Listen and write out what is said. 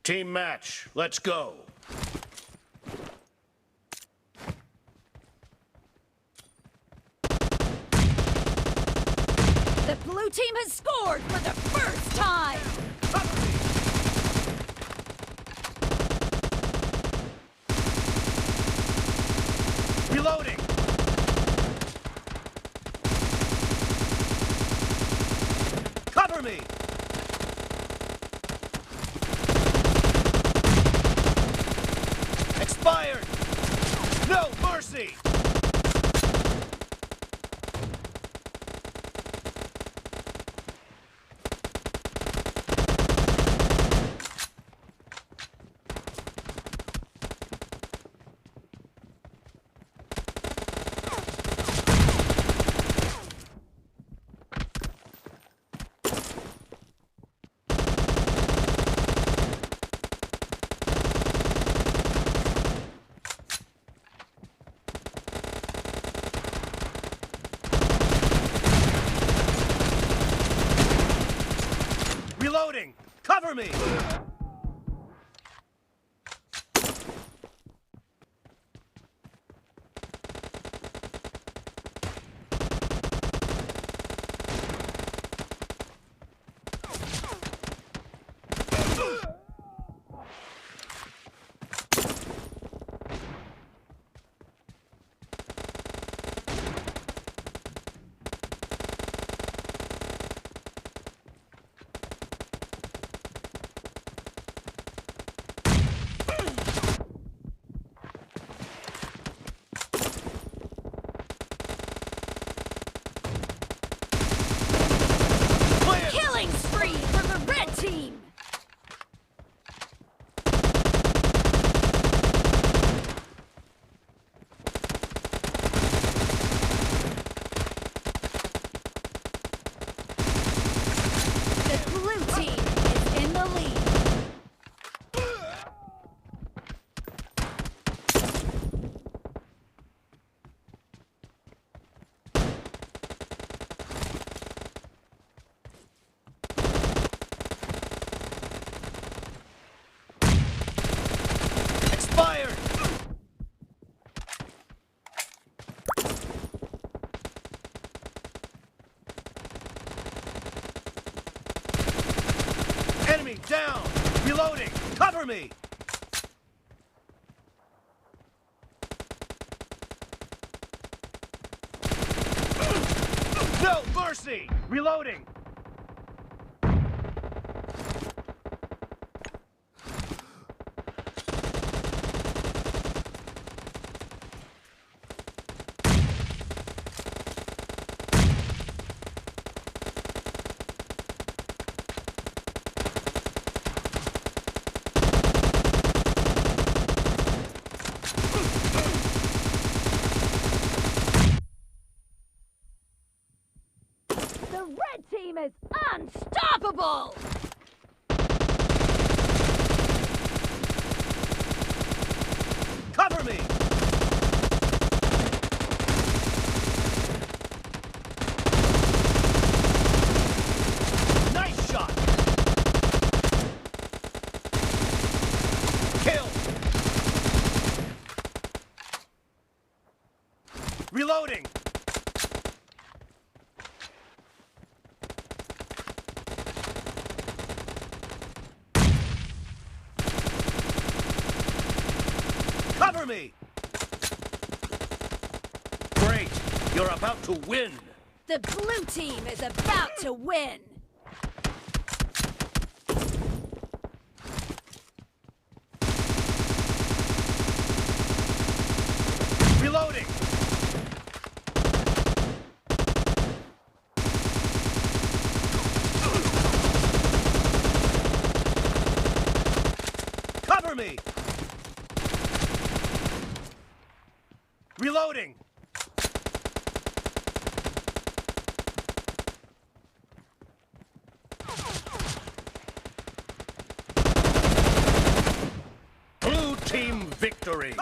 Team match, let's go. The blue team has scored for the first time! Reloading! Cover me! Expired! No mercy! Reloading! Cover me! Killing spree for the red team! The blue team is in the lead. Expired! Enemy down! Reloading! Cover me! No mercy! Reloading! The red team is unstoppable! Cover me! Nice shot! Kill! Reloading! Cover me! Great! You're about to win! The blue team is about to win! Reloading! Cover me! Reloading! Blue team victory!